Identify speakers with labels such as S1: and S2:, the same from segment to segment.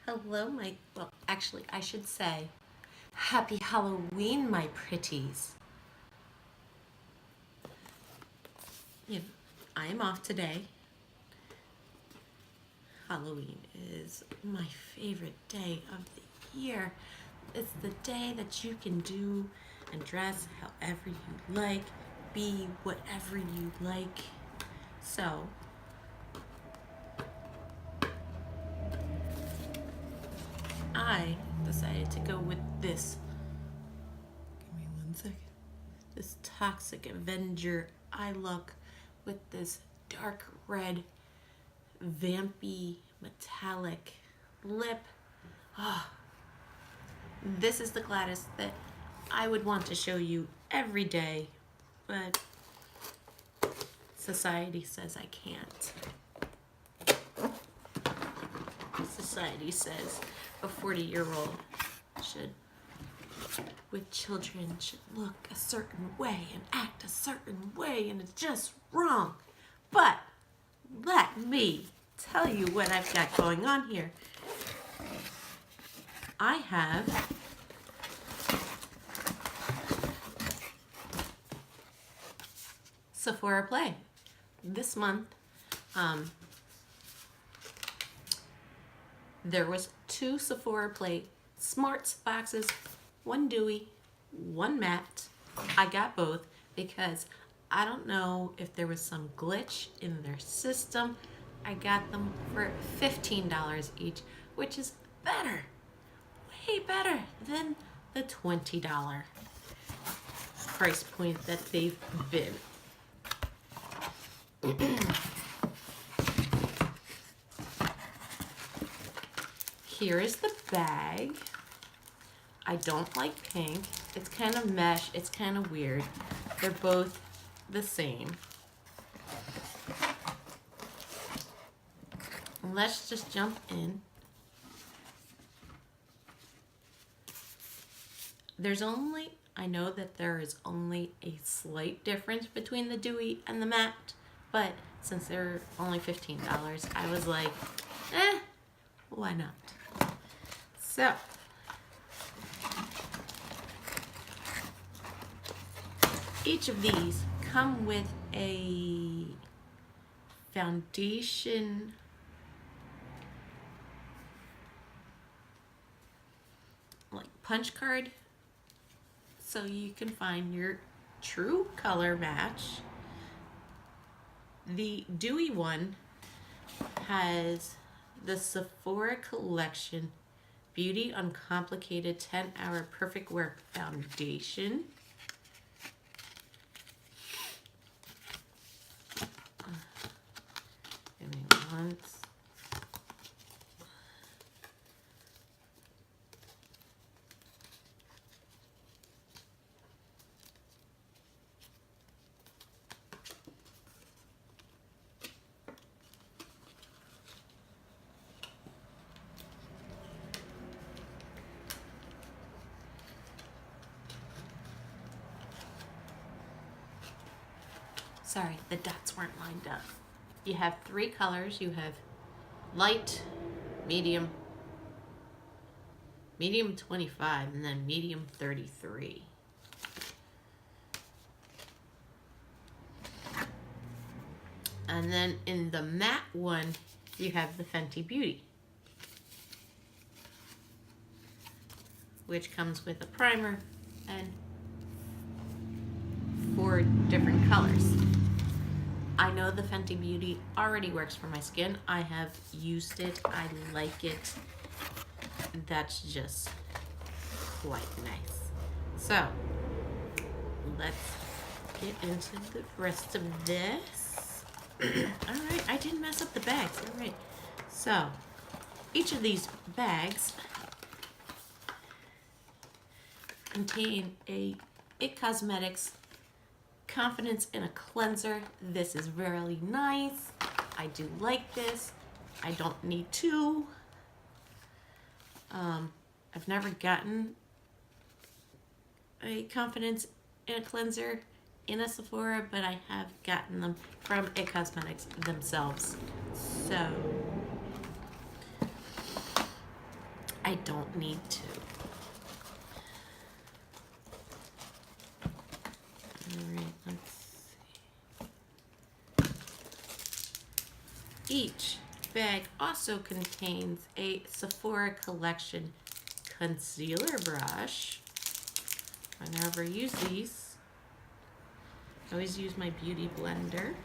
S1: Hello, well, actually, I should say, Happy Halloween, my pretties. I am off today. Halloween is my favorite day of the year. It's the day that you can do and dress however you like, be whatever you like. So, I decided to go with this. Give me 1 second. This Toxic Avenger eye look with this dark red, vampy, metallic lip. This is the Gladys that I would want to show you every day, but society says I can't. Society says a 40-year-old with children should look a certain way and act a certain way, and it's just wrong. But let me tell you what I've got going on here. I have Sephora Play. This month, there was 2 Sephora Play Smarts boxes, 1 Dewy, 1 matte. I got both because I don't know if there was some glitch in their system. I got them for $15 each, which is better, way better than the $20 price point that they've been. Here is the bag. I don't like pink. It's kind of mesh. It's kind of weird. They're both the same. Let's just jump in. I know that there is only a slight difference between the Dewy and the matte, but since they're only $15, I was like, why not? So, each of these come with a foundation punch card, so you can find your true color match. The Dewy one has the Sephora Collection Beauty Uncomplicated 10-Hour Perfect Wear Foundation. Give me one. Sorry, the dots weren't lined up. You have 3 colors. You have light, medium 25, and then medium 33. And then in the matte one, you have the Fenty Beauty, which comes with a primer and 4 different colors. I know the Fenty Beauty already works for my skin. I have used it. I like it. That's just quite nice. So, let's get into the rest of this. Alright, I didn't mess up the bags. Alright. So, each of these bags contain a IT Cosmetics Confidence in a Cleanser. This is really nice. I do like this. I don't need 2. I've never gotten a Confidence in a Cleanser in a Sephora, but I have gotten them from IT Cosmetics themselves. So I don't need to. Alright, let's see. Each bag also contains a Sephora collection concealer brush. I never use these. I always use my beauty blender.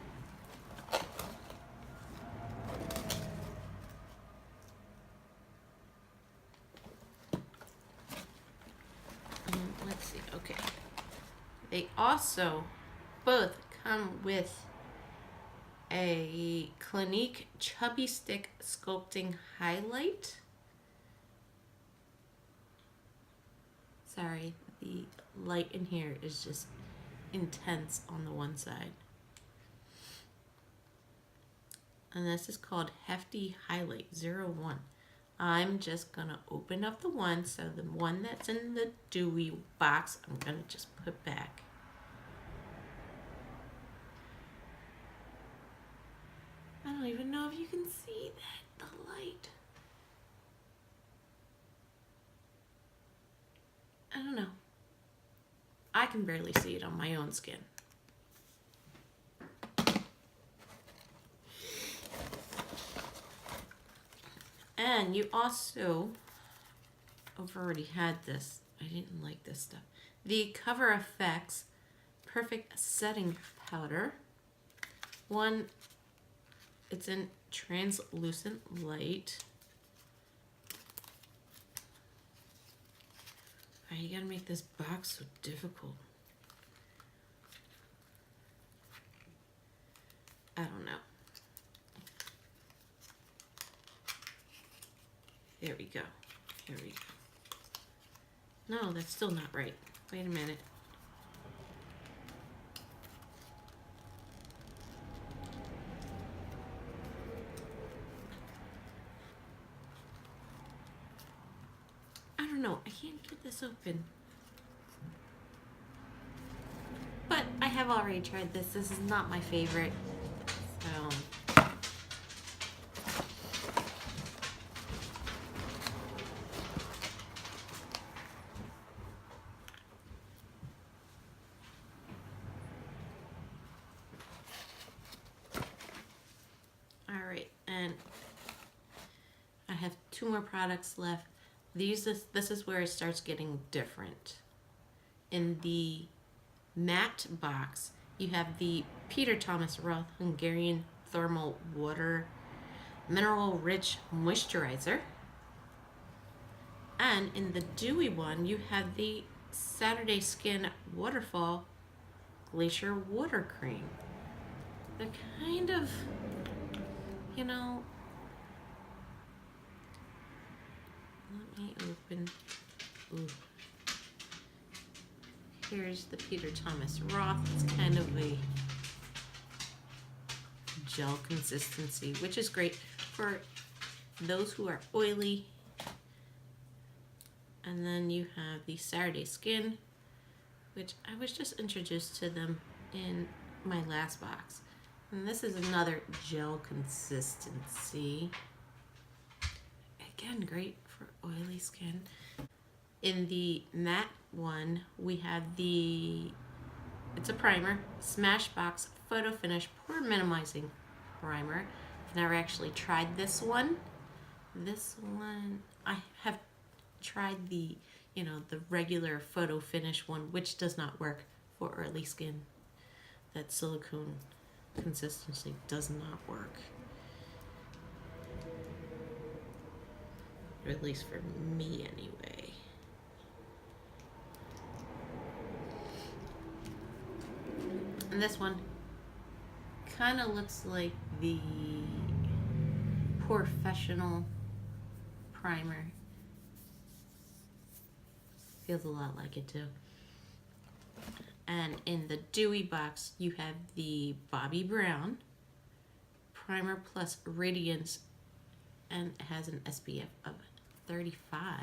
S1: Let's see, okay. They also both come with a Clinique Chubby Stick Sculpting Highlight. Sorry, the light in here is just intense on the one side. And this is called Hefty Highlight 01. I'm just gonna open up the one, so the one that's in the Dewy box, I'm gonna just put back. I don't even know if you can see that, the light. I don't know. I can barely see it on my own skin. And you also, I've already had this. I didn't like this stuff. The Coverfx Perfect Setting Powder. One, it's in translucent light. Why you gotta make this box so difficult? I don't know. There we go. There we go. No, that's still not right. Wait a minute. I don't know. I can't get this open. But I have already tried this. This is not my favorite. So... and I have 2 more products left. This is where it starts getting different. In the matte box, you have the Thomas Roth Hungarian Thermal Water Mineral Rich Moisturizer. And in the dewy one, you have the Saturday Skin Waterfall Glacier Water Cream. They're kind of, you know, let me open. Ooh. Here's the Thomas Roth. It's kind of a gel consistency, which is great for those who are oily. And then you have the Saturday Skin, which I was just introduced to them in my last box. And this is another gel consistency. Again, great for oily skin. In the matte one, we have it's a primer, Smashbox Photo Finish Pore Minimizing Primer. I've never actually tried this one. This one, I have tried the regular Photo Finish one, which does not work for oily skin. That silicone consistency does not work. Or at least for me anyway. And this one kind of looks like the Professional primer. Feels a lot like it too. And in the dewy box, you have the Bobbi Brown Primer Plus Radiance, and it has an SPF of 35.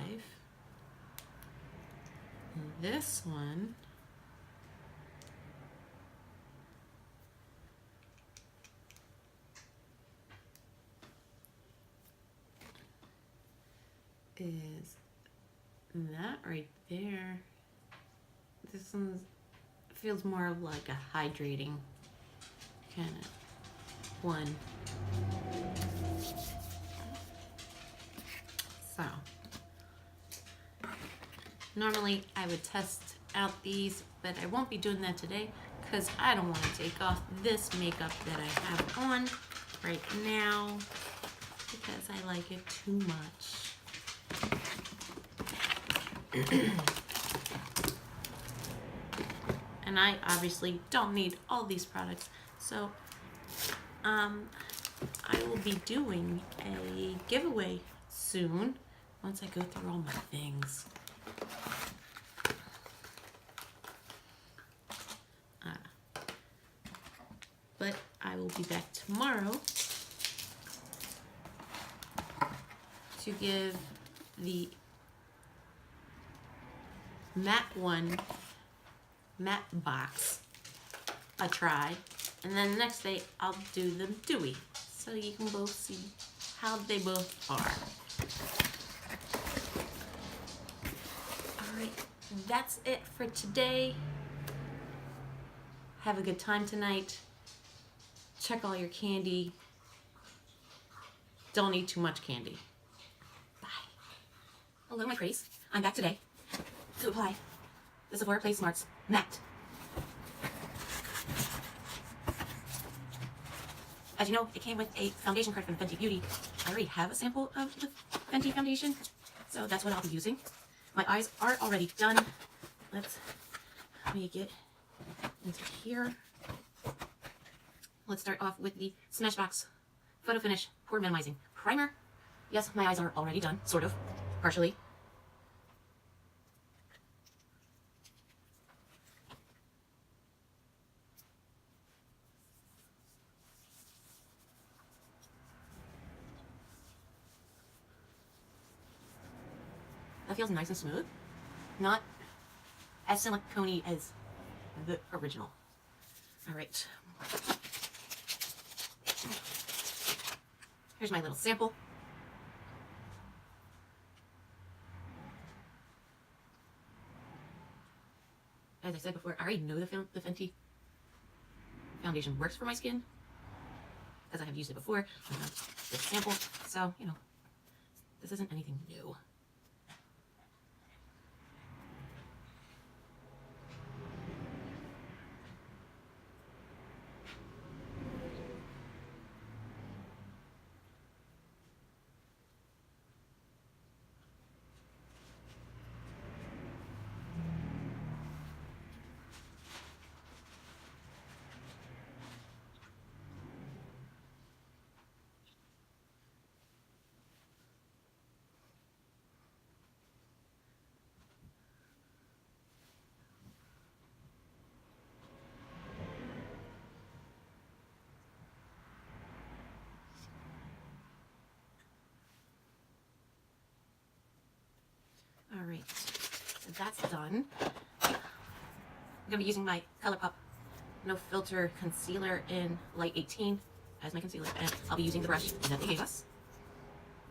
S1: And this one is that right there. This one feels more of like a hydrating kind of one. So, normally I would test out these, but I won't be doing that today because I don't want to take off this makeup that I have on right now because I like it too much. And I obviously don't need all these products, so I will be doing a giveaway soon once I go through all my things. But I will be back tomorrow to give the matte box a try, and then the next day I'll do the Dewy, so you can both see how they both are. Alright, that's it for today. Have a good time tonight. Check all your candy. Don't eat too much candy. Bye. Hello, my pretties. I'm back today to apply the Sephora Play Smarts Matte. As you know, it came with a foundation card from Fenty Beauty. I already have a sample of the Fenty foundation, so that's what I'll be using. My eyes are already done. Let me get into here. Let's start off with the Smashbox Photo Finish Pore Minimizing Primer. Yes, my eyes are already done, sort of, partially. That feels nice and smooth. Not as silicone-y as the original. Alright. Here's my little sample. As I said before, I already know the Fenty foundation works for my skin, as I have used it before. I have this sample, so, you know, this isn't anything new. Alright, so that's done. I'm going to be using my ColourPop No Filter Concealer in Light 18 as my concealer, and I'll be using the brush that they gave us.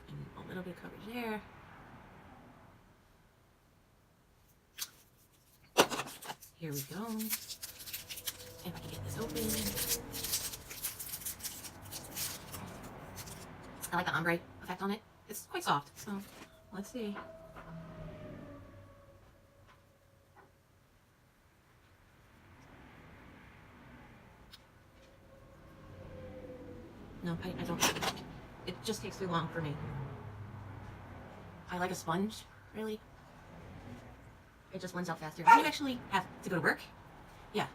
S1: And a little bit of coverage there. Here we go. If I can get this open. I like the ombre effect on it. It's quite soft, so let's see. No, I don't. It just takes too long for me. I like a sponge, really. It just blends out faster. When you actually have to go to work, yeah.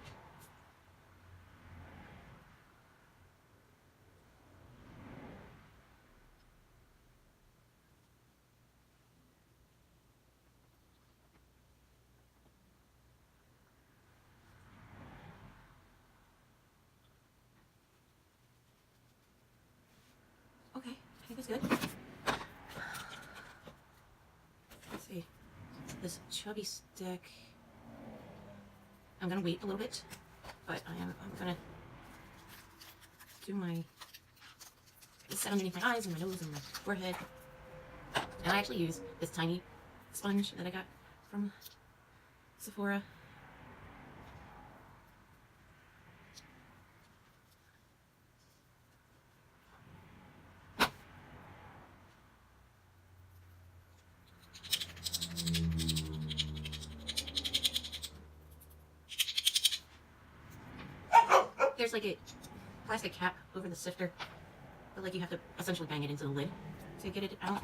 S1: Okay, I think that's good. Let's see. This chubby stick. I'm gonna wait a little bit, but I'm gonna do my set underneath my eyes and my nose and my forehead. And I actually use this tiny sponge that I got from Sephora. There's like a plastic cap over the sifter, but like you have to essentially bang it into the lid to get it out.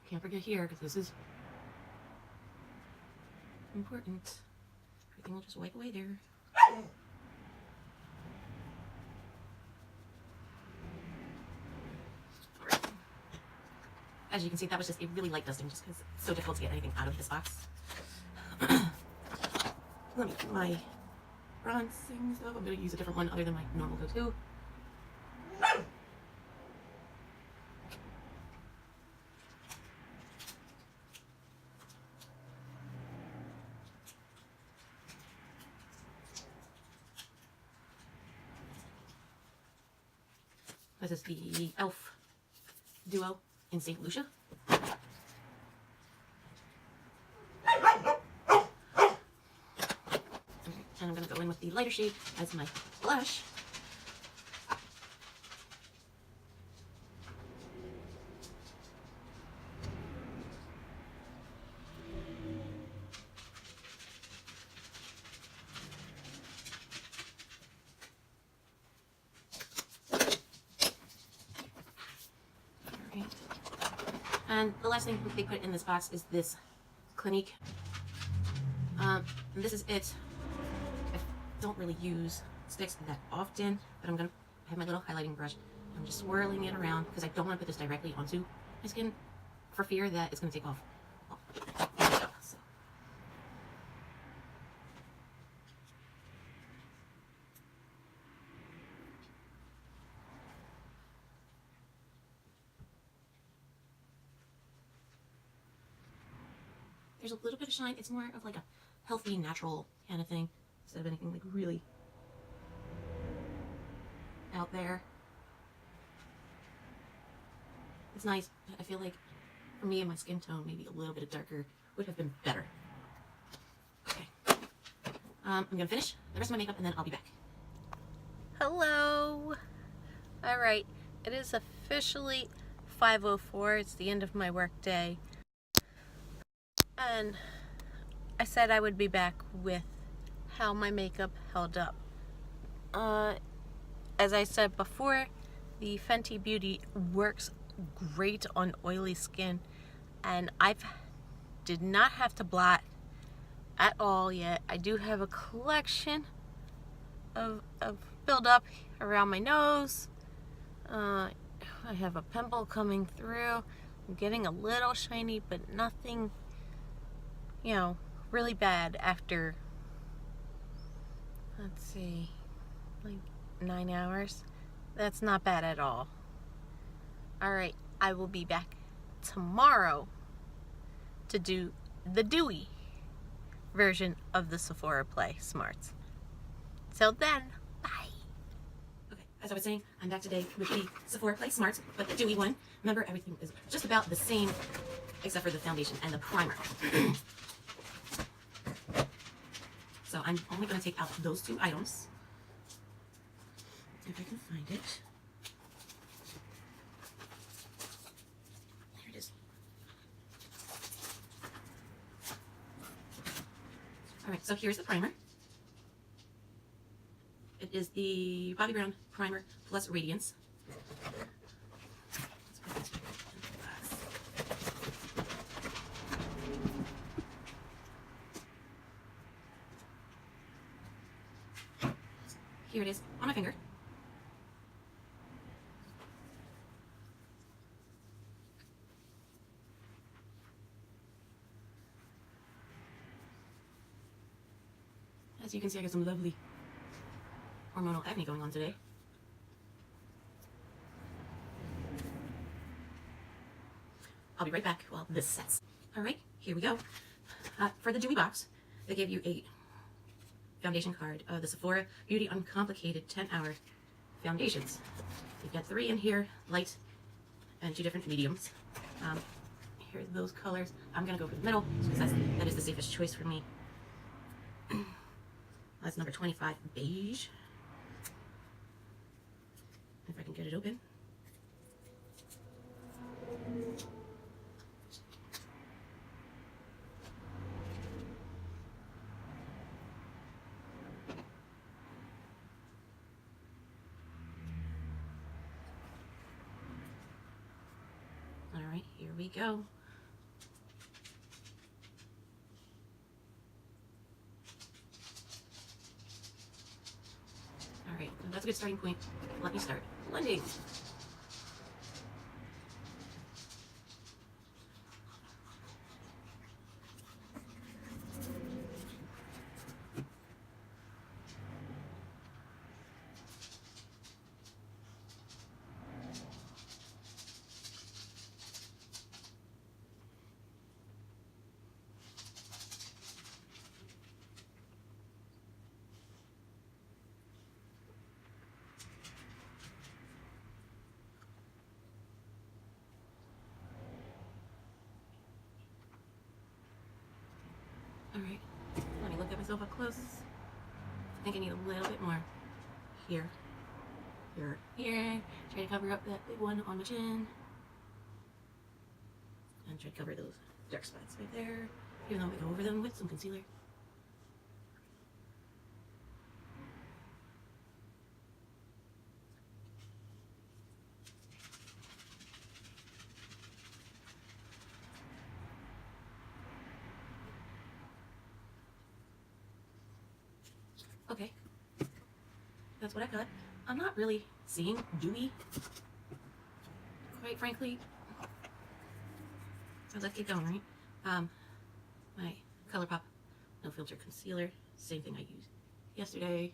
S1: Can't forget here, because this is important. Everything will just wipe away there. Alright. As you can see, that was just a really light dusting, just because it's so difficult to get anything out of this box. Let me get my bronzing stuff. I'm going to use a different one other than my normal go-to. This is the e.l.f. Duo in St. Lucia. And I'm going to go in with the lighter shade as my blush. And the last thing they put in this box is this Clinique. And this is it. I don't really use sticks that often, but I'm going to have my little highlighting brush. I'm just swirling it around because I don't want to put this directly onto my skin for fear that it's going to take off. Oh, there we go. So. There's a little bit of shine. It's more of like a healthy, natural kind of thing instead of anything like really out there. It's nice, but I feel like for me and my skin tone, maybe a little bit of darker would have been better. Okay. I'm gonna finish the rest of my makeup and then I'll be back.
S2: Hello. All right, it is officially 5:04. It's the end of my work day. And I said I would be back with how my makeup held up. As I said before, the Fenty Beauty works great on oily skin, and I did not have to blot at all yet. I do have a collection of buildup around my nose. I have a pimple coming through. I'm getting a little shiny, but nothing, you know, really bad after, let's see, like 9 hours. That's not bad at all. Alright, I will be back tomorrow to do the Dewy version of the Sephora Play Smarts. Till then, bye.
S1: Okay, as I was saying, I'm back today with the Sephora Play Smarts, but the Dewy one. Remember, everything is just about the same except for the foundation and the primer. So I'm only going to take out those two items. If I can find it. There it is. Alright, so here's the primer. It is the Bobbi Brown Primer Plus Radiance. Let's put this back in the box. Here it is on my finger. As you can see I got some lovely hormonal acne going on today. I'll be right back while this sets. Alright, here we go. For the Dewy box, they gave you a foundation card of the Sephora Beauty Uncomplicated 10-Hour Foundations. You've got 3 in here, light and 2 different mediums. Here's those colors. I'm going to go for the middle because that is the safest choice for me. That's number 25, beige. If I can get it open. All right, here we go. All right, that's a good starting point. Let me start blending. Alright, let me look at myself up close. I think I need a little bit more here. Here. Try to cover up that big one on my chin. And try to cover those dark spots right there. Even though we go over them with some concealer. Okay, that's what I got. I'm not really seeing dewy, quite frankly. So let's keep going, right? My ColourPop No Filter Concealer, same thing I used yesterday.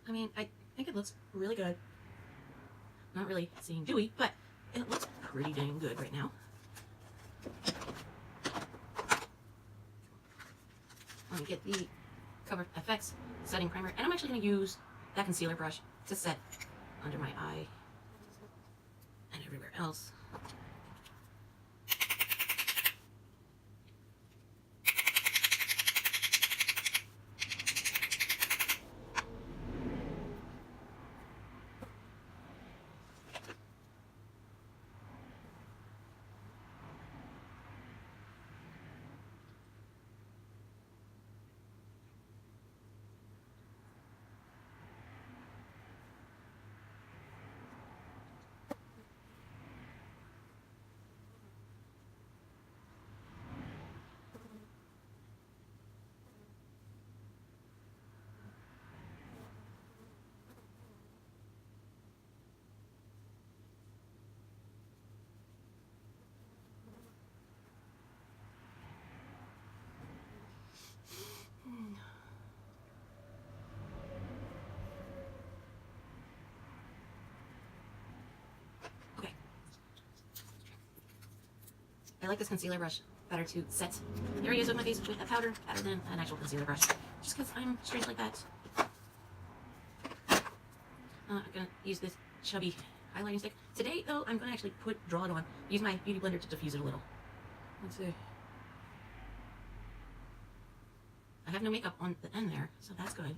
S1: I mean, I think it looks really good. Not really seeing dewy, but it looks pretty dang good right now. Let me get the Coverfx setting primer, and I'm actually going to use that concealer brush to set under my eye and everywhere else. I like this concealer brush better to set areas of my face with a powder rather than an actual concealer brush. Just because I'm strange like that. I'm going to use this chubby highlighting stick. Today, though, I'm going to actually draw it on. Use my beauty blender to diffuse it a little. Let's see. I have no makeup on the end there, so that's good.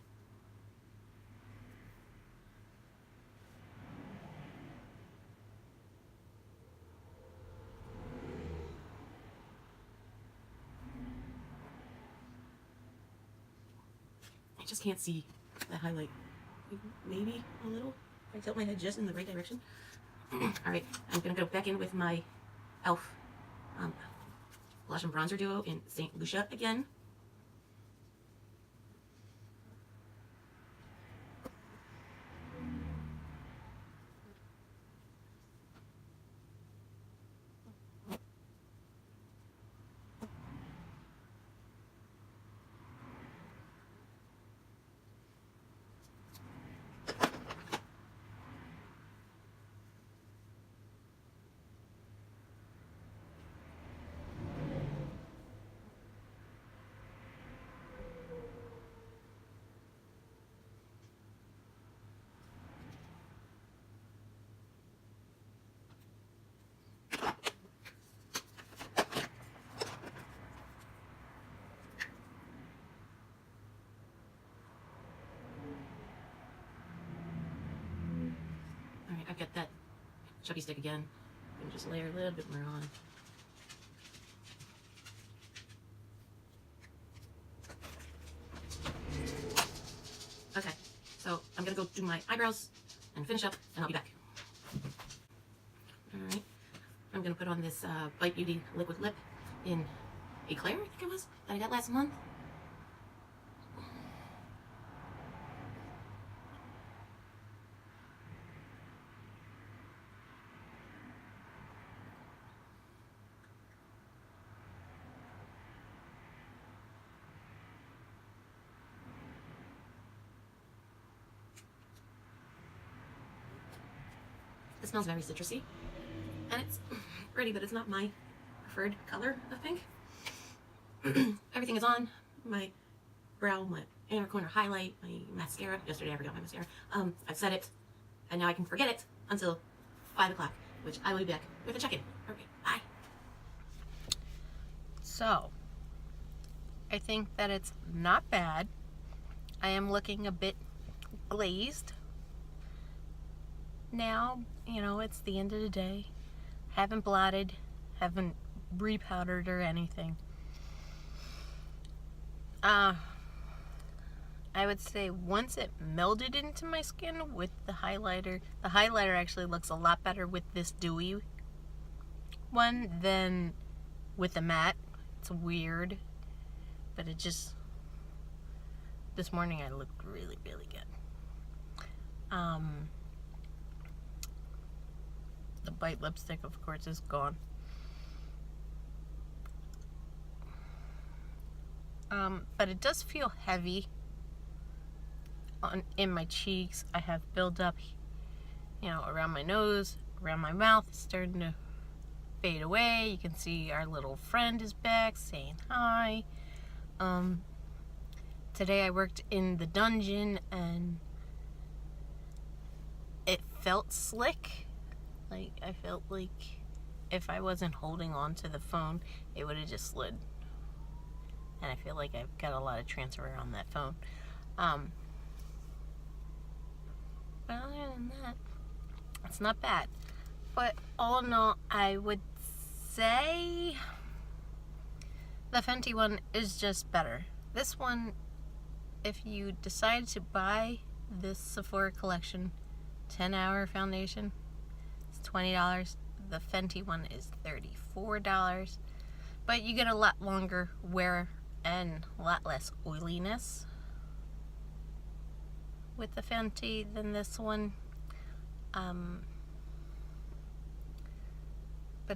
S1: just can't see the highlight. Maybe a little. If I tilt my head just in the right direction. Alright, I'm going to go back in with my e.l.f. Blush and Bronzer Duo in St. Lucia again. Alright, I've got that chubby stick again. I'm going to just layer a little bit more on. Okay, so I'm going to go do my eyebrows and finish up, and I'll be back. Alright, I'm going to put on this Bite Beauty liquid lip in Eclair, I think it was, that I got last month. It smells very citrusy, and it's pretty, but it's not my preferred color of pink. Everything is on. My brow, my inner corner highlight, my mascara. Yesterday I forgot my mascara. I've set it, and now I can forget it until 5 o'clock, which I will be back with a check-in. Okay, bye.
S2: So, I think that it's not bad. I am looking a bit glazed. Now, you know, it's the end of the day. Haven't blotted, haven't repowdered or anything. I would say once it melded into my skin with the highlighter actually looks a lot better with this dewy one than with the matte. It's weird, but it just, this morning I looked really, really good. The Bite lipstick, of course, is gone. But it does feel heavy in my cheeks. I have buildup, you know, around my nose, around my mouth. It's starting to fade away. You can see our little friend is back saying hi. Today I worked in the dungeon and it felt slick. Like, I felt like if I wasn't holding on to the phone, it would have just slid. And I feel like I've got a lot of transfer on that phone. But other than that, it's not bad. But all in all, I would say the Fenty one is just better. This one, if you decide to buy this Sephora collection 10-hour foundation, it's $20. The Fenty one is $34. But you get a lot longer wear and a lot less oiliness with the Fenty than this one. But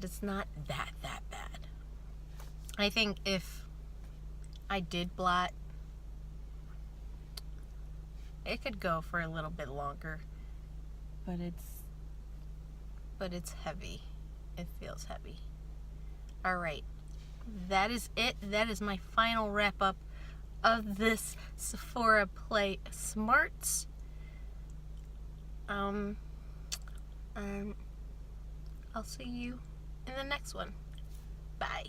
S2: it's not that bad. I think if I did blot, it could go for a little bit longer, but it's heavy. It feels heavy. All right, that is it. That is my final wrap up of this Sephora Play Smarts. I'll see you in the next one. Bye.